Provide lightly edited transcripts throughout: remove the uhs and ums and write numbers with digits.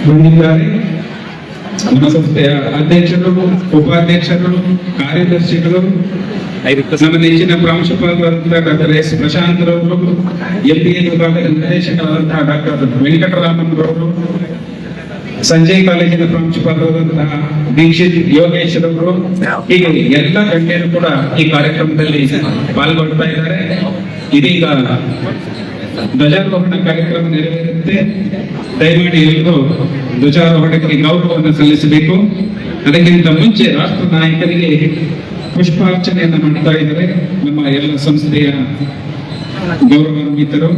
ಬಂದಿದ್ದಾರೆ. ನಮ್ಮ ಸಂಸ್ಥೆಯ ಅಧ್ಯಕ್ಷರು, ಉಪಾಧ್ಯಕ್ಷರು, ಕಾರ್ಯದರ್ಶಿಗಳು, ನಮ್ಮ ನೆಚ್ಚಿನ ಪ್ರಾಂಶುಪಾಲರಾದಂತಹ ಡಾಕ್ಟರ್ ಎಸ್ ಪ್ರಶಾಂತ್ ರವರು, MBA ವಿಭಾಗದ ನಿರ್ದೇಶಕರಾದಂತಹ ಡಾಕ್ಟರ್ ವೆಂಕಟರಾಮನ್ ರವರು, ಸಂಜಯ್ ಕಾಲೇಜಿನ ಪ್ರಾಂಶುಪಾಲರಾದಂತಹ ದೀಕ್ಷಿತ್ ಯೋಗೇಶ್ ರವರು, ಹೀಗೆ ಎಲ್ಲ ಗಣ್ಯರು ಕೂಡ ಈ ಕಾರ್ಯಕ್ರಮದಲ್ಲಿ ಪಾಲ್ಗೊಳ್ತಾ ಇದ್ದಾರೆ. ಇದೀಗ ಧ್ವಜಾರೋಹಣ ಕಾರ್ಯಕ್ರಮ ನೆರವೇರುತ್ತೆ. ದಯಮಾಡಿ ಎಲ್ಲರೂ ಧ್ವಜಾರೋಹಣಕ್ಕೆ ಗೌರವವನ್ನು ಸಲ್ಲಿಸಬೇಕು. ಅದಕ್ಕಿಂತ ಮುಂಚೆ ರಾಷ್ಟ್ರ ನಾಯಕರಿಗೆ ಪುಷ್ಪಾರ್ಚನೆಯನ್ನು ಮಾಡ್ತಾ ಇದ್ದಾರೆ ನಮ್ಮ ಎಲ್ಲ ಸಂಸ್ಥೆಯ ಗೌರವಾನ್ವಿತರು.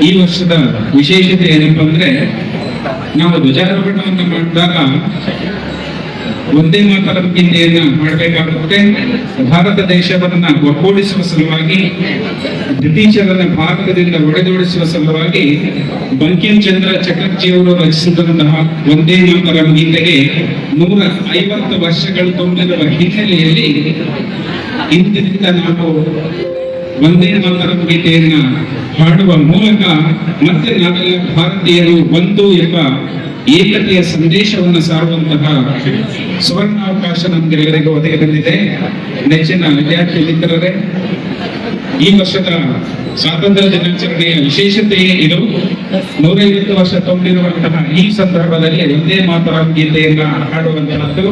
ಈ ವರ್ಷದ ವಿಶೇಷತೆ ಏನಪ್ಪಾ ಅಂದ್ರೆ, ನಾವು ಧ್ವಜಾರೋಹಣವನ್ನು ಮಾಡಿದಾಗ ಒಂದೇ ಮಾತರಂ ಗೀತೆಯನ್ನ ಮಾಡಬೇಕಾಗುತ್ತೆ. ಭಾರತ ದೇಶವನ್ನ ಒಗ್ಗೂಡಿಸುವ ಸಲುವಾಗಿ, ಬ್ರಿಟಿಷರನ್ನ ಭಾರತದಿಂದ ಒಡೆದೋಡಿಸುವ ಸಲುವಾಗಿ ಬಂಕಿಂ ಚಂದ್ರ ಚಟರ್ಜಿಯವರು ರಚಿಸಿದಂತಹ ಒಂದೇ ಮಾತರಂ ಗೀತೆಗೆ 150 ವರ್ಷಗಳು ತುಂಬಿರುವ ಹಿನ್ನೆಲೆಯಲ್ಲಿ ಇಂದಿನಿಂದ ನಾವು ಒಂದೇ ಮಾತರಂ ಗೀತೆಯನ್ನ ಹಾಡುವ ಮೂಲಕ ಮತ್ತೆ ನಾವೆಲ್ಲ ಭಾರತೀಯರು ಒಂದು ಎಂಬ ಏಕತೆಯ ಸಂದೇಶವನ್ನು ಸಾರುವಂತಹ ಸುವರ್ಣಾವಕಾಶ ನಮ್ಗೆಲ್ಲರಿಗೂ ಒದಗಿ ಬಂದಿದೆ. ನೆಚ್ಚಿನ ವಿದ್ಯಾರ್ಥಿ ಮಿತ್ರರೇ, ಈ ವರ್ಷದ ಸ್ವಾತಂತ್ರ್ಯ ದಿನಾಚರಣೆಯ ವಿಶೇಷತೆಯೇ ಇದು. 150 ವರ್ಷ ತುಂಬಿರುವಂತಹ ಈ ಸಂದರ್ಭದಲ್ಲಿ ಒಂದೇ ಮಾತರಂ ಗೀತೆಯನ್ನ ಹಾಡುವಂತಹದ್ದು.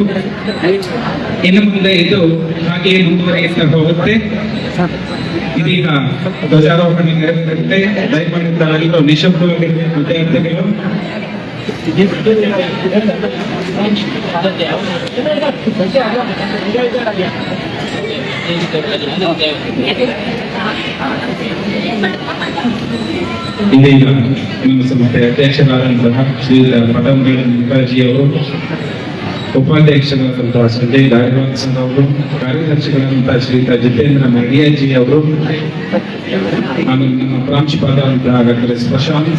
ಇನ್ನು ಮುಂದೆ ಇದು ಹಾಗೆಯೇ ಮುಂದುವರಿಯುತ್ತಾ ಹೋಗುತ್ತೆ. ಇದೀಗ ಧ್ವಜಾರೋಹಣ ನೆರವೇರುತ್ತೆ. ದಯಮಾಡಿ ತಾವೆಲ್ಲರೂ ನಿಶಬ್ದವಾಗಿರಬೇಕು ವಿದ್ಯಾರ್ಥಿಗಳು. ಇದೀಗ ನಮ್ಮ ಸಂಸ್ಥೆಯ ಅಧ್ಯಕ್ಷರಾದಂತಹ ಶ್ರೀ ಪಟಂಬಿ ಮುಖರ್ಜಿಯವರು, ಉಪಾಧ್ಯಕ್ಷರಾದಂತಹ ಸಂಜಯ್ ದಾರಿವಾಲ್ಸನ್ ಅವರು, ಕಾರ್ಯದರ್ಶಿಗಳಾದಂತಹ ಶ್ರೀಯುತ ಜಿತೇಂದ್ರ ಮಡಿಯಾಜಿ ಅವರು, ಆಮೇಲೆ ನಮ್ಮ ಪ್ರಾಂಶುಪಾಲರಾದಂತಹ ಡಾಕ್ಟರ್ ಎಸ್ ಪ್ರಶಾಂತ್,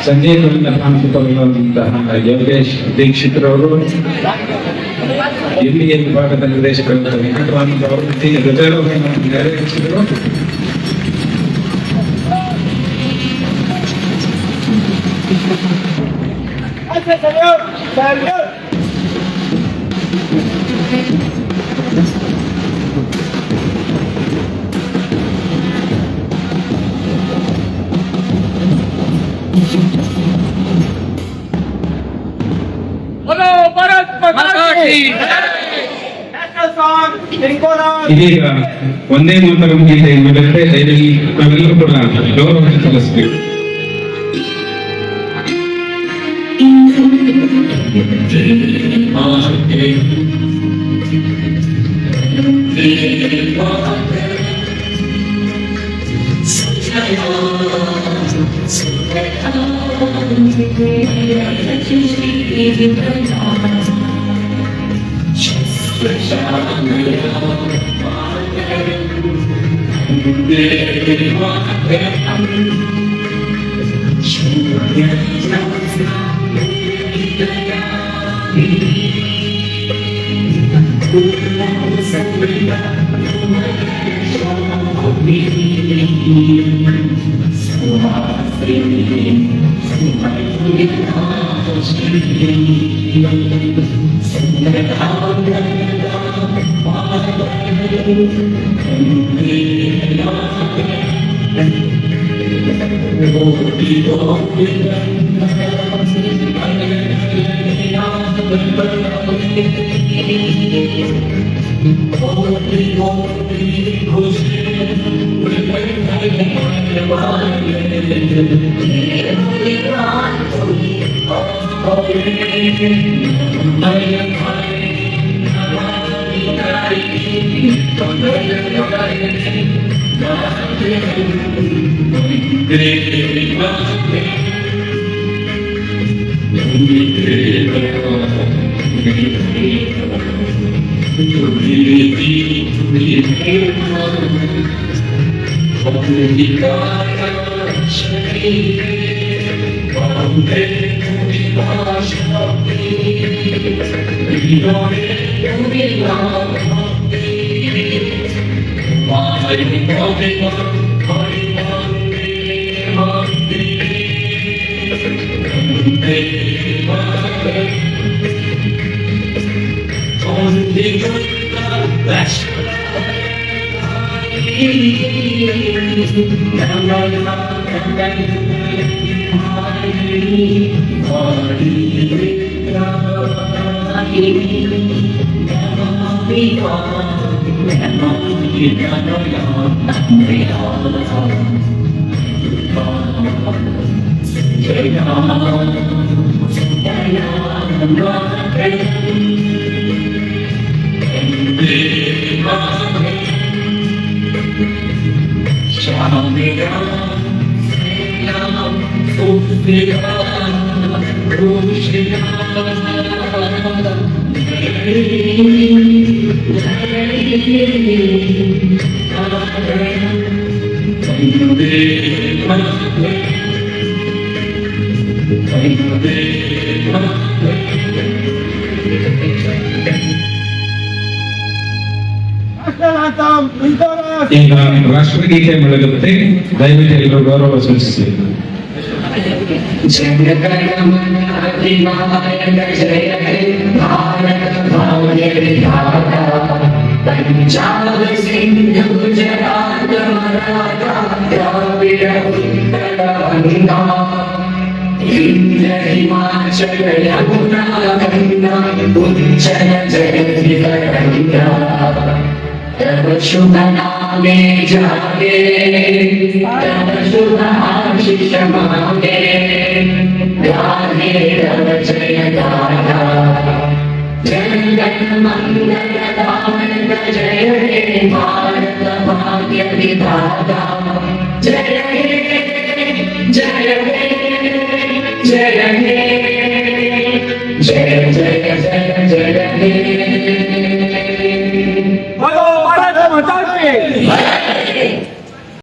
ಸಂಜಯ್ ಕಾಲೇಜಿನ ಪ್ರಾಂಶುಪಾಲರಾದಂತಹ ಯೋಗೇಶ್ ದೀಕ್ಷಿತ್ ರವರು, MBA ವಿಭಾಗದ ನಿರ್ದೇಶಕರಾದ ವೆಂಕಟರಾಮನ್ ಅವರು ಧ್ವಜಾರೋಹಣವನ್ನು ನೆರವೇರಿಸಿದರು. ಇದೀಗ ಒಂದೇ ಮಾತರಂ ಗೀತೆ ಎಂಬುದಂತೆ ನಾವೆಲ್ಲರೂ ಕೂಡ ಗೌರವವನ್ನು ಸಲ್ಲಿಸಬೇಕು. ಈಗ ರಾಷ್ಟ್ರಗೀತೆ ಮೊಳಗುತ್ತೆ, ದಯವಿಟ್ಟು ಎಲ್ಲರೂ ಗೌರವ ಸೂಚಿಸಿ. जनगणमन अधिनायक जय हे भारत भाग्य विधाता पंजाब सिंध गुजरात मराठा द्रविड़ उत्कल गंगा इंद्र हिमाचल यमुना गंगा उज्जल जगति तरंगा तब शुभ नामे जागे तब शुभ आशीष मांगे गाहे तब जय गाथा जनगण मंगल दायक जय हे भारत भाग्य विधाता जय हे जय हे जय हे जय जय जय जय हे